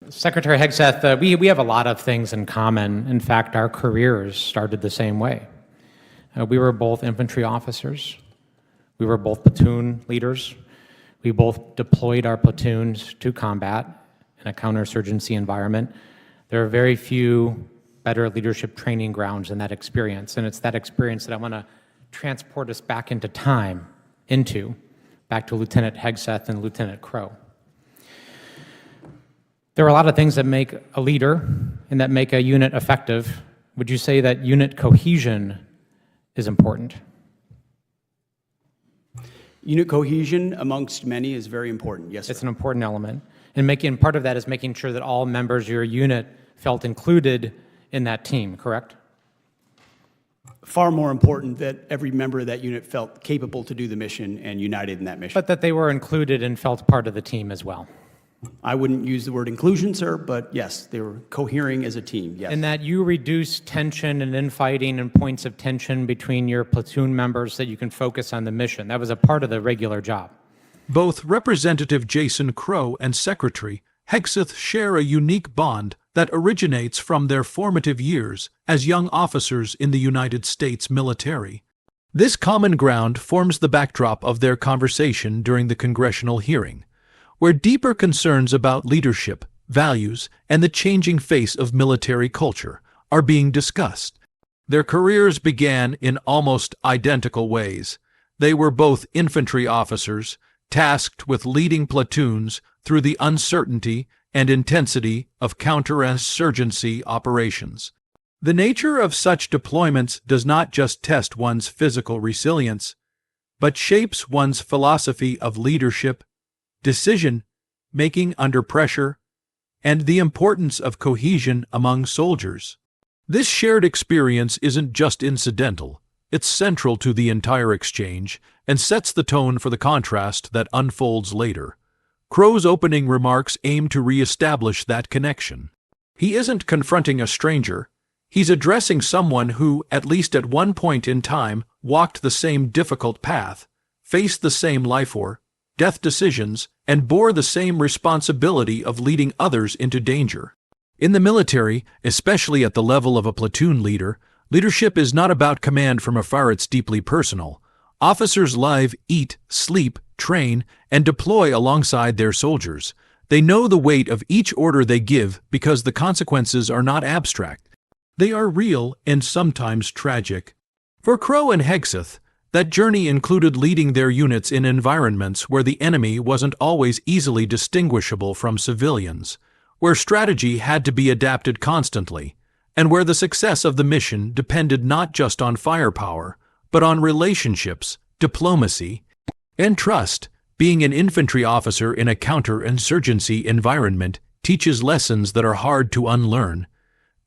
Secretary Hegseth, we have a lot of things in common. In fact, our careers started the same way. We were both infantry officers. We were both platoon leaders. We both deployed our platoons to combat in a counterinsurgency environment. There are very few better leadership training grounds than that experience, and it's that experience that I want to transport us back into time, back to Lieutenant Hegseth and Lieutenant Crow. There are a lot of things that make a leader and that make a unit effective. Would you say that unit cohesion is important? Unit cohesion amongst many is very important, yes, sir. It's an important element. And part of that is making sure that all members of your unit felt included in that team, correct? Far more important that every member of that unit felt capable to do the mission and united in that mission. But that they were included and felt part of the team as well. I wouldn't use the word inclusion, sir, but yes, they were cohering as a team, yes. And that you reduce tension and infighting and points of tension between your platoon members so that you can focus on the mission. That was a part of the regular job. Both Representative Jason Crow and Secretary Hegseth share a unique bond that originates from their formative years as young officers in the United States military. This common ground forms the backdrop of their conversation during the congressional hearing, where deeper concerns about leadership, values, and the changing face of military culture are being discussed. Their careers began in almost identical ways. They were both infantry officers, tasked with leading platoons through the uncertainty and intensity of counterinsurgency operations. The nature of such deployments does not just test one's physical resilience, but shapes one's philosophy of leadership, decision-making under pressure, and the importance of cohesion among soldiers. This shared experience isn't just incidental, it's central to the entire exchange and sets the tone for the contrast that unfolds later. Crow's opening remarks aim to re-establish that connection. He isn't confronting a stranger, he's addressing someone who, at least at one point in time, walked the same difficult path, faced the same life or death decisions, and bore the same responsibility of leading others into danger. In the military, especially at the level of a platoon leader, leadership is not about command from afar, it's deeply personal. Officers live, eat, sleep, train, and deploy alongside their soldiers. They know the weight of each order they give because the consequences are not abstract. They are real and sometimes tragic. For Crow and Hegseth, that journey included leading their units in environments where the enemy wasn't always easily distinguishable from civilians, where strategy had to be adapted constantly, and where the success of the mission depended not just on firepower, but on relationships, diplomacy, and trust. Being an infantry officer in a counterinsurgency environment teaches lessons that are hard to unlearn.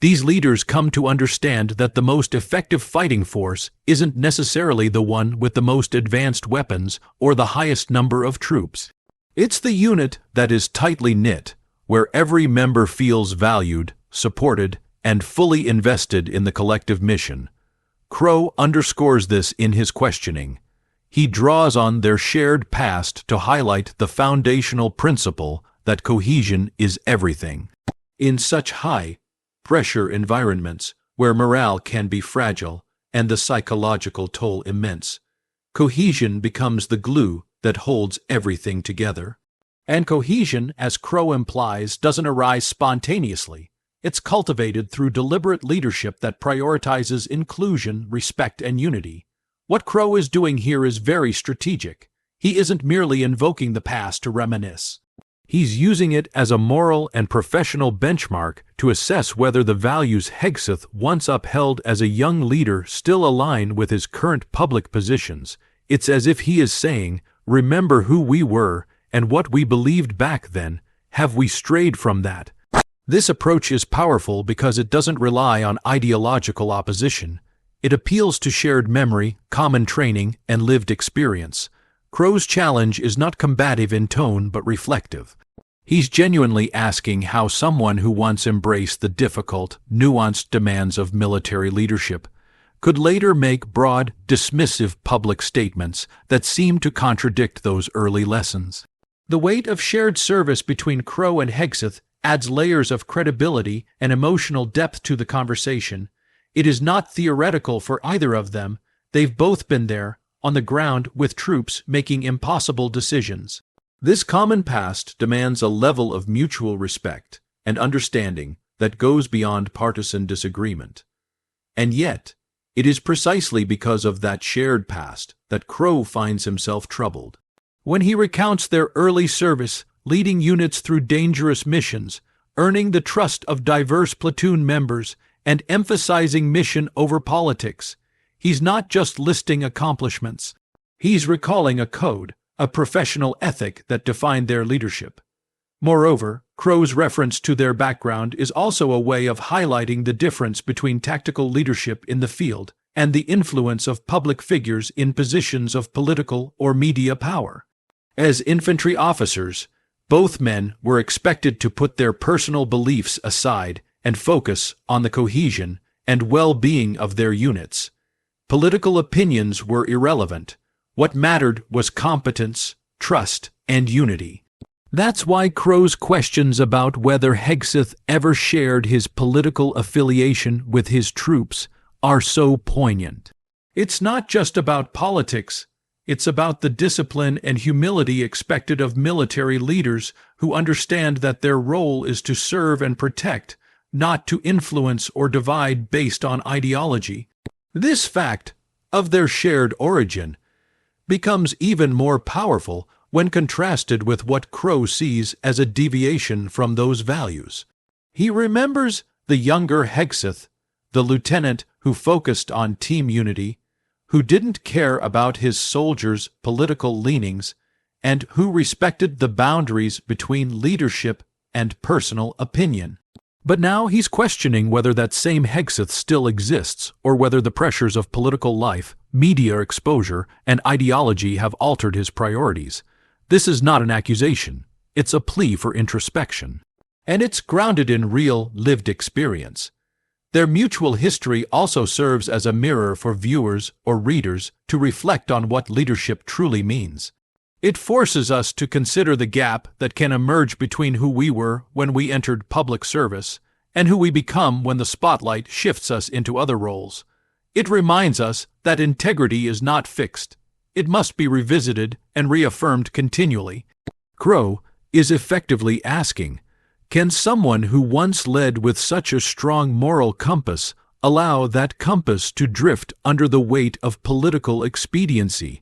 These leaders come to understand that the most effective fighting force isn't necessarily the one with the most advanced weapons or the highest number of troops. It's the unit that is tightly knit, where every member feels valued, supported, and fully invested in the collective mission. Crow underscores this in his questioning. He draws on their shared past to highlight the foundational principle that cohesion is everything. In such high-pressure environments, where morale can be fragile and the psychological toll immense, cohesion becomes the glue that holds everything together. And cohesion, as Crow implies, doesn't arise spontaneously. It's cultivated through deliberate leadership that prioritizes inclusion, respect, and unity. What Crow is doing here is very strategic. He isn't merely invoking the past to reminisce. He's using it as a moral and professional benchmark to assess whether the values Hegseth once upheld as a young leader still align with his current public positions. It's as if he is saying, "Remember who we were and what we believed back then. Have we strayed from that?" This approach is powerful because it doesn't rely on ideological opposition. It appeals to shared memory, common training, and lived experience. Crow's challenge is not combative in tone but reflective. He's genuinely asking how someone who once embraced the difficult, nuanced demands of military leadership could later make broad, dismissive public statements that seem to contradict those early lessons. The weight of shared service between Crow and Hegseth adds layers of credibility and emotional depth to the conversation. It is not theoretical for either of them. They've both been there, on the ground with troops making impossible decisions. This common past demands a level of mutual respect and understanding that goes beyond partisan disagreement. And yet, it is precisely because of that shared past that Crow finds himself troubled. When he recounts their early service, leading units through dangerous missions, earning the trust of diverse platoon members, and emphasizing mission over politics, he's not just listing accomplishments. He's recalling a code, a professional ethic that defined their leadership. Moreover, Crow's reference to their background is also a way of highlighting the difference between tactical leadership in the field and the influence of public figures in positions of political or media power. As infantry officers, both men were expected to put their personal beliefs aside and focus on the cohesion and well-being of their units. Political opinions were irrelevant. What mattered was competence, trust, and unity. That's why Crow's questions about whether Hegseth ever shared his political affiliation with his troops are so poignant. It's not just about politics. It's about the discipline and humility expected of military leaders who understand that their role is to serve and protect, not to influence or divide based on ideology. This fact of their shared origin becomes even more powerful when contrasted with what Crow sees as a deviation from those values. He remembers the younger Hegseth, the lieutenant who focused on team unity, who didn't care about his soldiers' political leanings, and who respected the boundaries between leadership and personal opinion. But now he's questioning whether that same Hegseth still exists, or whether the pressures of political life, media exposure, and ideology have altered his priorities. This is not an accusation. It's a plea for introspection. And it's grounded in real, lived experience. Their mutual history also serves as a mirror for viewers or readers to reflect on what leadership truly means. It forces us to consider the gap that can emerge between who we were when we entered public service and who we become when the spotlight shifts us into other roles. It reminds us that integrity is not fixed. It must be revisited and reaffirmed continually. Crow is effectively asking, can someone who once led with such a strong moral compass allow that compass to drift under the weight of political expediency?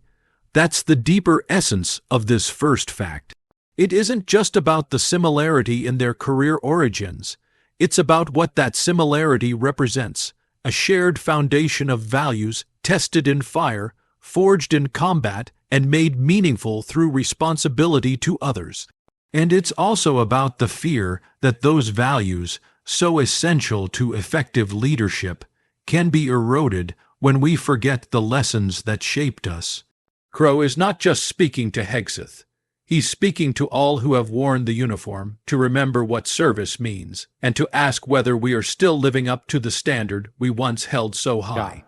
That's the deeper essence of this first fact. It isn't just about the similarity in their career origins. It's about what that similarity represents, a shared foundation of values tested in fire, forged in combat, and made meaningful through responsibility to others. And it's also about the fear that those values, so essential to effective leadership, can be eroded when we forget the lessons that shaped us. Crow is not just speaking to Hegseth. He's speaking to all who have worn the uniform to remember what service means and to ask whether we are still living up to the standard we once held so high.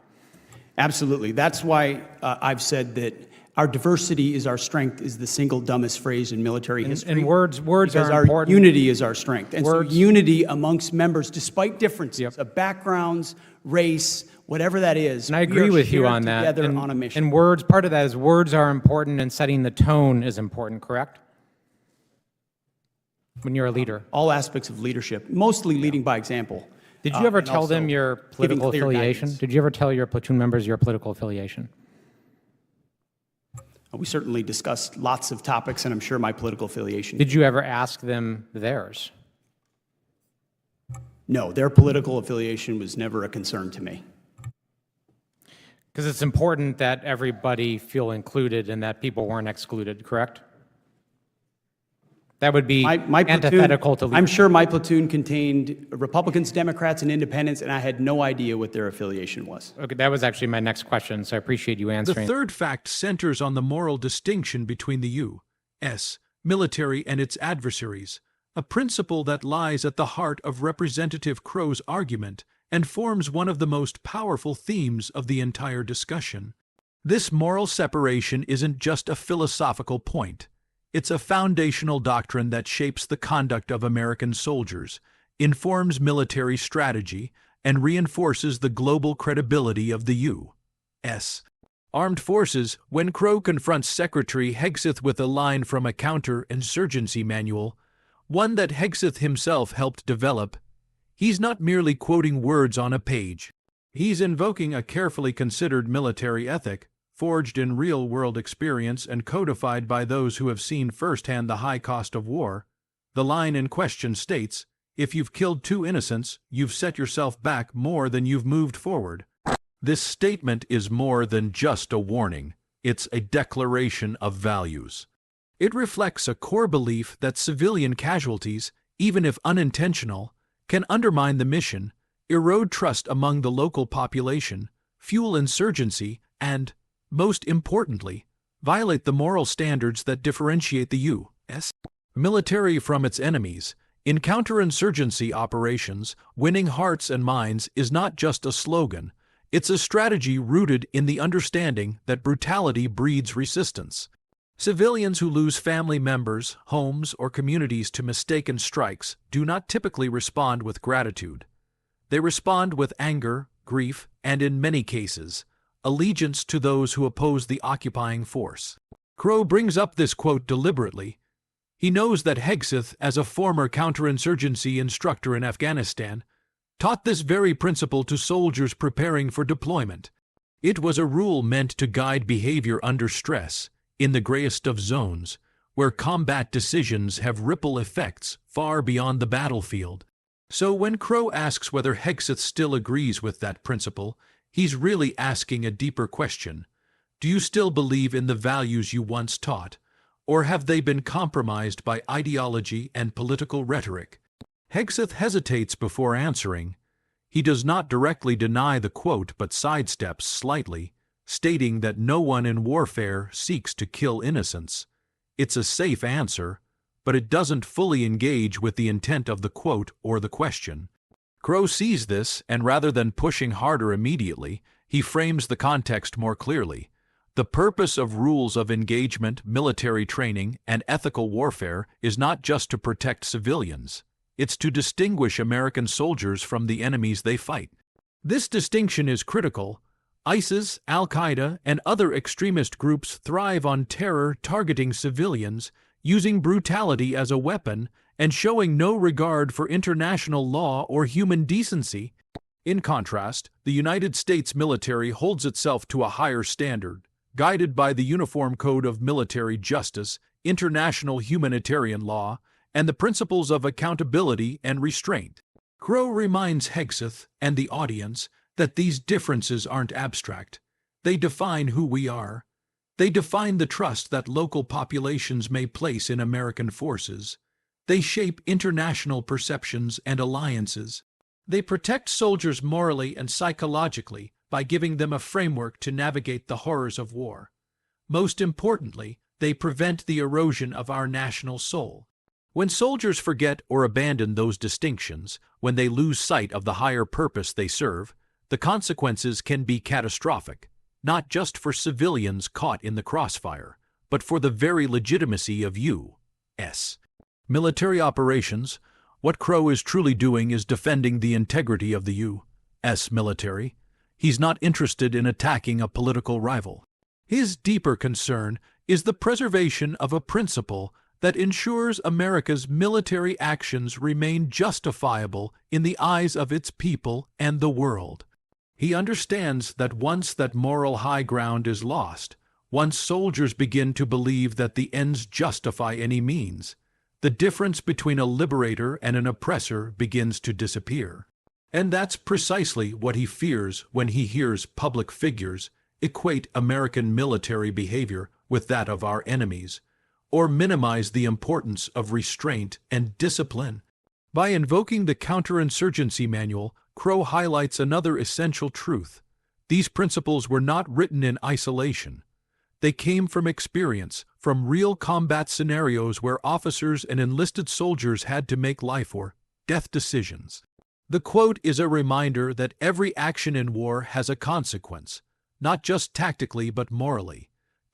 Absolutely. That's why I've said that our diversity is our strength is the single dumbest phrase in military history. And words because are our important. unity is our strength. And Words. so unity amongst members, despite differences of backgrounds, race, whatever that is. And I we agree are with you shared on that. together And, on a mission. and words, part of that is words are important and setting the tone is important, correct? When you're a leader. All aspects of leadership, mostly leading by example. Did you ever and tell them also your giving political clear affiliation? guidance. Did you ever tell your platoon members your political affiliation? We certainly discussed lots of topics, and I'm sure my political affiliation. Did you ever ask them theirs? No, their political affiliation was never a concern to me. Because it's important that everybody feel included and that people weren't excluded, correct? That would be My antithetical to platoon, I'm sure my platoon contained Republicans, Democrats, and Independents, and I had no idea what their affiliation was. Okay, that was actually my next question, so I appreciate you The answering. third fact centers on the moral distinction between the U.S. military and its adversaries, a principle that lies at the heart of Representative Crow's argument and forms one of the most powerful themes of the entire discussion. This moral separation isn't just a philosophical point. It's a foundational doctrine that shapes the conduct of American soldiers, informs military strategy, and reinforces the global credibility of the U.S. Armed Forces. When Crow confronts Secretary Hegseth with a line from a counterinsurgency manual, one that Hegseth himself helped develop, he's not merely quoting words on a page. He's invoking a carefully considered military ethic, forged in real-world experience and codified by those who have seen firsthand the high cost of war. The line in question states, "If you've killed 2 innocents, you've set yourself back more than you've moved forward." This statement is more than just a warning. It's a declaration of values. It reflects a core belief that civilian casualties, even if unintentional, can undermine the mission, erode trust among the local population, fuel insurgency, and, most importantly, violate the moral standards that differentiate the U.S. military from its enemies. In counterinsurgency operations, winning hearts and minds is not just a slogan. It's a strategy rooted in the understanding that brutality breeds resistance. Civilians who lose family members, homes, or communities to mistaken strikes do not typically respond with gratitude. They respond with anger, grief, and in many cases, allegiance to those who oppose the occupying force. Crow brings up this quote deliberately. He knows that Hegseth, as a former counterinsurgency instructor in Afghanistan, taught this very principle to soldiers preparing for deployment. It was a rule meant to guide behavior under stress, in the grayest of zones, where combat decisions have ripple effects far beyond the battlefield. So when Crow asks whether Hegseth still agrees with that principle, he's really asking a deeper question. Do you still believe in the values you once taught, or have they been compromised by ideology and political rhetoric? Hegseth hesitates before answering. He does not directly deny the quote but sidesteps slightly, stating that no one in warfare seeks to kill innocents. It's a safe answer, but it doesn't fully engage with the intent of the quote or the question. Crow sees this, and rather than pushing harder immediately, he frames the context more clearly. The purpose of rules of engagement, military training, and ethical warfare is not just to protect civilians. It's to distinguish American soldiers from the enemies they fight. This distinction is critical. ISIS, Al-Qaeda, and other extremist groups thrive on terror targeting civilians, using brutality as a weapon, and showing no regard for international law or human decency. In contrast, the United States military holds itself to a higher standard, guided by the Uniform Code of Military Justice, international humanitarian law, and the principles of accountability and restraint. Crow reminds Hegseth and the audience that these differences aren't abstract. They define who we are. They define the trust that local populations may place in American forces. They shape international perceptions and alliances. They protect soldiers morally and psychologically by giving them a framework to navigate the horrors of war. Most importantly, they prevent the erosion of our national soul. When soldiers forget or abandon those distinctions, when they lose sight of the higher purpose they serve, the consequences can be catastrophic, not just for civilians caught in the crossfire, but for the very legitimacy of U.S. military operations. What Crow is truly doing is defending the integrity of the U.S. military. He's not interested in attacking a political rival. His deeper concern is the preservation of a principle that ensures America's military actions remain justifiable in the eyes of its people and the world. He understands that once that moral high ground is lost, once soldiers begin to believe that the ends justify any means, the difference between a liberator and an oppressor begins to disappear. And that's precisely what he fears when he hears public figures equate American military behavior with that of our enemies, or minimize the importance of restraint and discipline. By invoking the Counterinsurgency Manual, Crow highlights another essential truth. These principles were not written in isolation. They came from experience, from real combat scenarios where officers and enlisted soldiers had to make life or death decisions. The quote is a reminder that every action in war has a consequence, not just tactically but morally.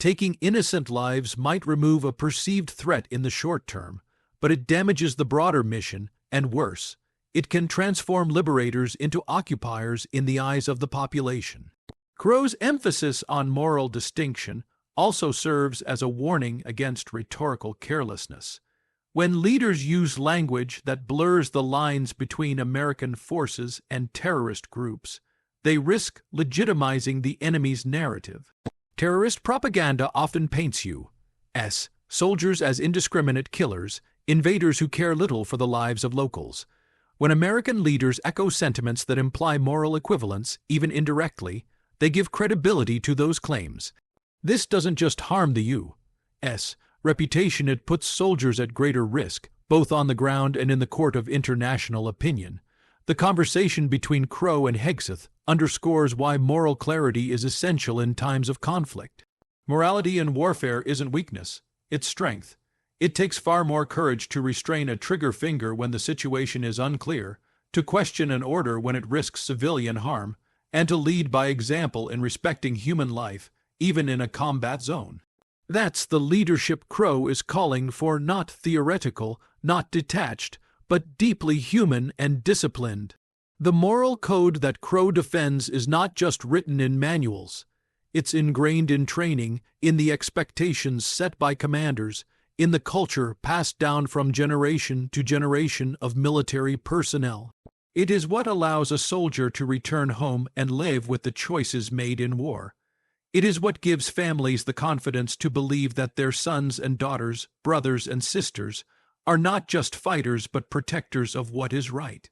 Taking innocent lives might remove a perceived threat in the short term, but it damages the broader mission, and worse, it can transform liberators into occupiers in the eyes of the population. Crow's emphasis on moral distinction also serves as a warning against rhetorical carelessness. When leaders use language that blurs the lines between American forces and terrorist groups, they risk legitimizing the enemy's narrative. Terrorist propaganda often paints U.S. soldiers as indiscriminate killers, invaders who care little for the lives of locals. When American leaders echo sentiments that imply moral equivalence, even indirectly, they give credibility to those claims. This doesn't just harm the U.S. reputation, it puts soldiers at greater risk, both on the ground and in the court of international opinion. The conversation between Crow and Hegseth underscores why moral clarity is essential in times of conflict. Morality in warfare isn't weakness, it's strength. It takes far more courage to restrain a trigger finger when the situation is unclear, to question an order when it risks civilian harm, and to lead by example in respecting human life, even in a combat zone. That's the leadership Crow is calling for, not theoretical, not detached, but deeply human and disciplined. The moral code that Crow defends is not just written in manuals. It's ingrained in training, in the expectations set by commanders, in the culture passed down from generation to generation of military personnel. It is what allows a soldier to return home and live with the choices made in war. It is what gives families the confidence to believe that their sons and daughters, brothers and sisters, are not just fighters but protectors of what is right.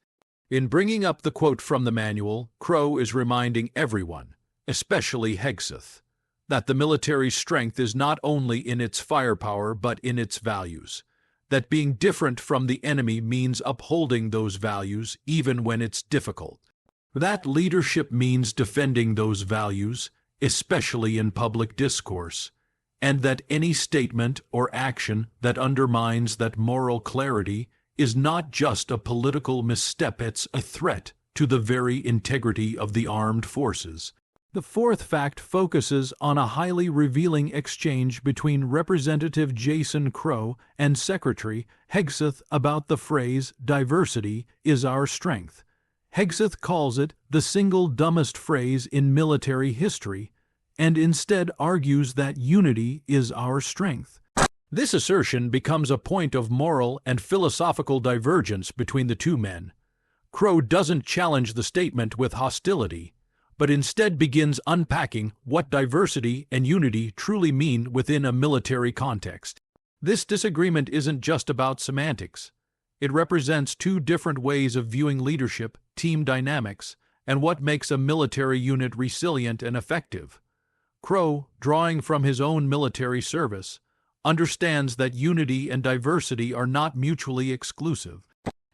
In bringing up the quote from the manual, Crow is reminding everyone, especially Hegseth, that the military strength is not only in its firepower but in its values, that being different from the enemy means upholding those values even when it's difficult, that leadership means defending those values, especially in public discourse, and that any statement or action that undermines that moral clarity is not just a political misstep, it's a threat to the very integrity of the armed forces. The fourth fact focuses on a highly revealing exchange between Representative Jason Crow and Secretary Hegseth about the phrase, "diversity is our strength." Hegseth calls it the single dumbest phrase in military history, and instead argues that unity is our strength. This assertion becomes a point of moral and philosophical divergence between the two men. Crow doesn't challenge the statement with hostility, but instead begins unpacking what diversity and unity truly mean within a military context. This disagreement isn't just about semantics. It represents two different ways of viewing leadership, team dynamics, and what makes a military unit resilient and effective. Crow, drawing from his own military service, understands that unity and diversity are not mutually exclusive.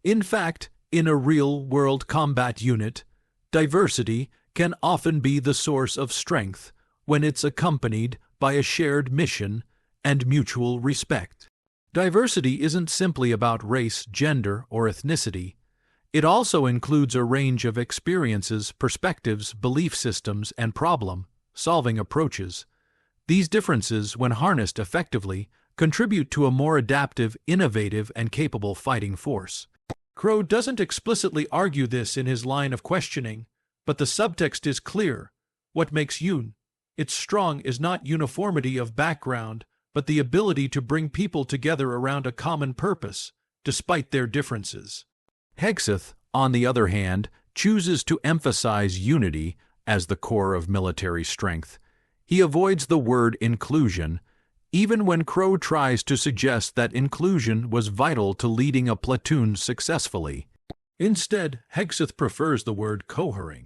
In fact, in a real-world combat unit, diversity can often be the source of strength when it's accompanied by a shared mission and mutual respect. Diversity isn't simply about race, gender, or ethnicity. It also includes a range of experiences, perspectives, belief systems, and problem-solving approaches. These differences, when harnessed effectively, contribute to a more adaptive, innovative, and capable fighting force. Crow doesn't explicitly argue this in his line of questioning, but the subtext is clear. What makes its strong is not uniformity of background, but the ability to bring people together around a common purpose, despite their differences. Hegseth, on the other hand, chooses to emphasize unity as the core of military strength. He avoids the word inclusion, even when Crow tries to suggest that inclusion was vital to leading a platoon successfully. Instead, Hegseth prefers the word cohering,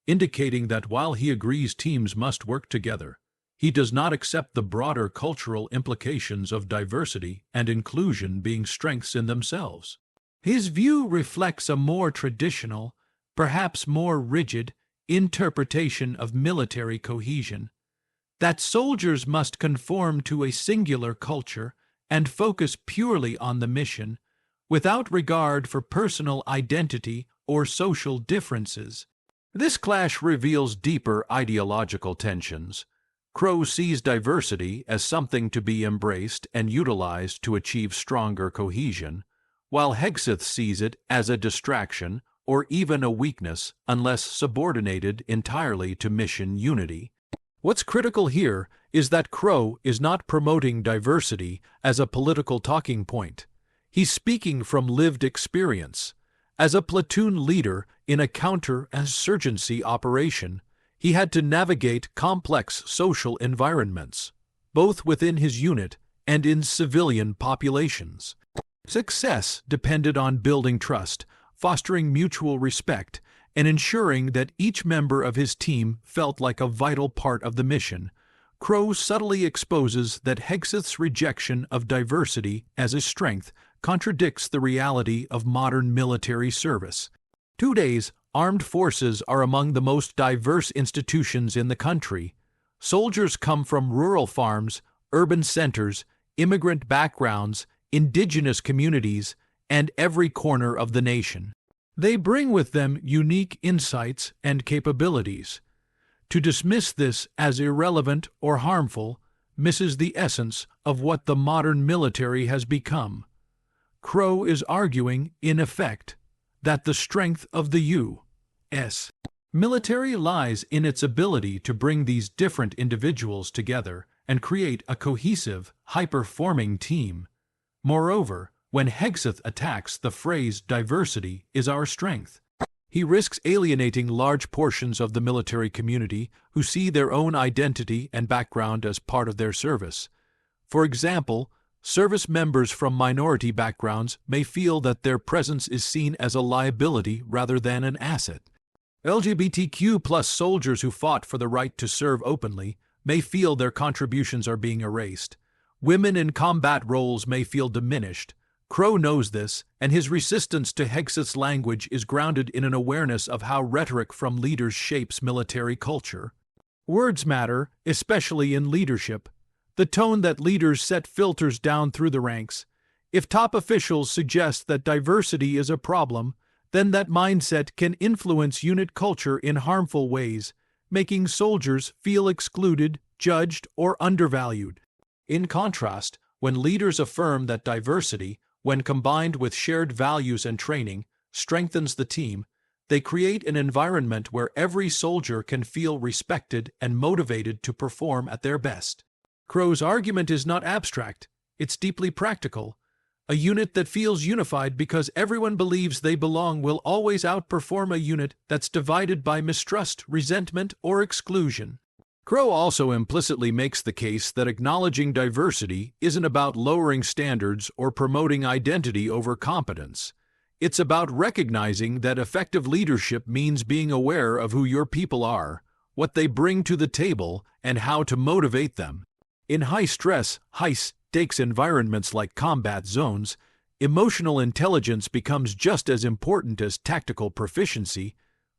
indicating that while he agrees teams must work together, he does not accept the broader cultural implications of diversity and inclusion being strengths in themselves. His view reflects a more traditional, perhaps more rigid, interpretation of military cohesion, that soldiers must conform to a singular culture and focus purely on the mission, without regard for personal identity or social differences. This clash reveals deeper ideological tensions. Crow sees diversity as something to be embraced and utilized to achieve stronger cohesion, while Hegseth sees it as a distraction or even a weakness unless subordinated entirely to mission unity. What's critical here is that Crow is not promoting diversity as a political talking point. He's speaking from lived experience. As a platoon leader in a counterinsurgency operation, he had to navigate complex social environments, both within his unit and in civilian populations. Success depended on building trust, fostering mutual respect, and ensuring that each member of his team felt like a vital part of the mission. Crow subtly exposes that Hegseth's rejection of diversity as a strength contradicts the reality of modern military service. Today's armed forces are among the most diverse institutions in the country. Soldiers come from rural farms, urban centers, immigrant backgrounds, indigenous communities, and every corner of the nation. They bring with them unique insights and capabilities. To dismiss this as irrelevant or harmful misses the essence of what the modern military has become. Crow is arguing, in effect, that the strength of the U.S. military lies in its ability to bring these different individuals together and create a cohesive, high-performing team. Moreover, when Hegseth attacks the phrase "diversity is our strength," he risks alienating large portions of the military community who see their own identity and background as part of their service. For example, service members from minority backgrounds may feel that their presence is seen as a liability rather than an asset. LGBTQ+ soldiers who fought for the right to serve openly may feel their contributions are being erased. Women in combat roles may feel diminished. Crow knows this, and his resistance to Hegseth's language is grounded in an awareness of how rhetoric from leaders shapes military culture. Words matter, especially in leadership. The tone that leaders set filters down through the ranks. If top officials suggest that diversity is a problem, then that mindset can influence unit culture in harmful ways, making soldiers feel excluded, judged, or undervalued. In contrast, when leaders affirm that diversity, when combined with shared values and training, strengthens the team, they create an environment where every soldier can feel respected and motivated to perform at their best. Crow's argument is not abstract, it's deeply practical. A unit that feels unified because everyone believes they belong will always outperform a unit that's divided by mistrust, resentment, or exclusion. Crow also implicitly makes the case that acknowledging diversity isn't about lowering standards or promoting identity over competence. It's about recognizing that effective leadership means being aware of who your people are, what they bring to the table, and how to motivate them. In high-stress, high-stakes environments like combat zones, emotional intelligence becomes just as important as tactical proficiency.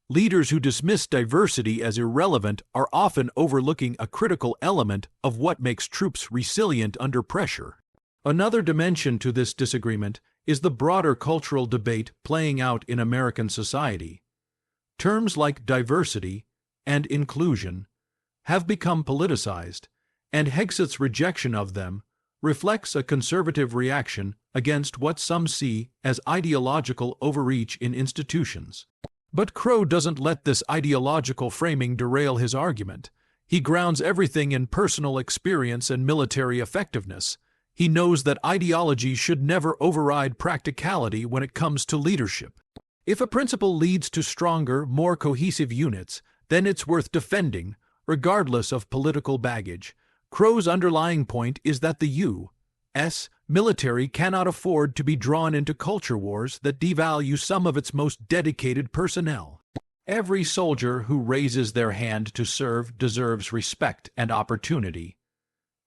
Leaders who dismiss diversity as irrelevant are often overlooking a critical element of what makes troops resilient under pressure. Another dimension to this disagreement is the broader cultural debate playing out in American society. Terms like diversity and inclusion have become politicized, and Hegseth's rejection of them reflects a conservative reaction against what some see as ideological overreach in institutions. But Crow doesn't let this ideological framing derail his argument. He grounds everything in personal experience and military effectiveness. He knows that ideology should never override practicality when it comes to leadership. If a principle leads to stronger, more cohesive units, then it's worth defending, regardless of political baggage. Crow's underlying point is that the U.S. military cannot afford to be drawn into culture wars that devalue some of its most dedicated personnel. Every soldier who raises their hand to serve deserves respect and opportunity.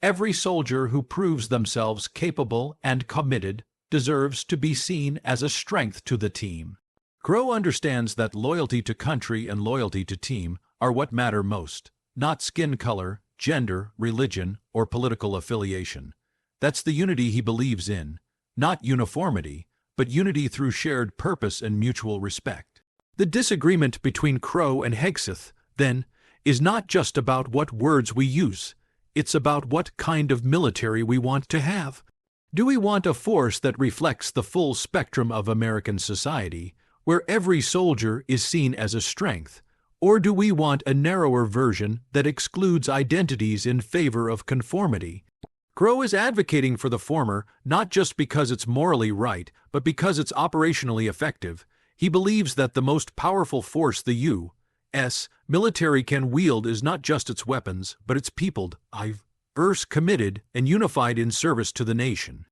Every soldier who proves themselves capable and committed deserves to be seen as a strength to the team. Crow understands that loyalty to country and loyalty to team are what matter most, not skin color, gender, religion, or political affiliation. That's the unity he believes in, not uniformity, but unity through shared purpose and mutual respect. The disagreement between Crow and Hegseth, then, is not just about what words we use. It's about what kind of military we want to have. Do we want a force that reflects the full spectrum of American society, where every soldier is seen as a strength? Or do we want a narrower version that excludes identities in favor of conformity? Crow is advocating for the former not just because it's morally right, but because it's operationally effective. He believes that the most powerful force the U.S. military can wield is not just its weapons, but its people, diverse, committed, and unified in service to the nation.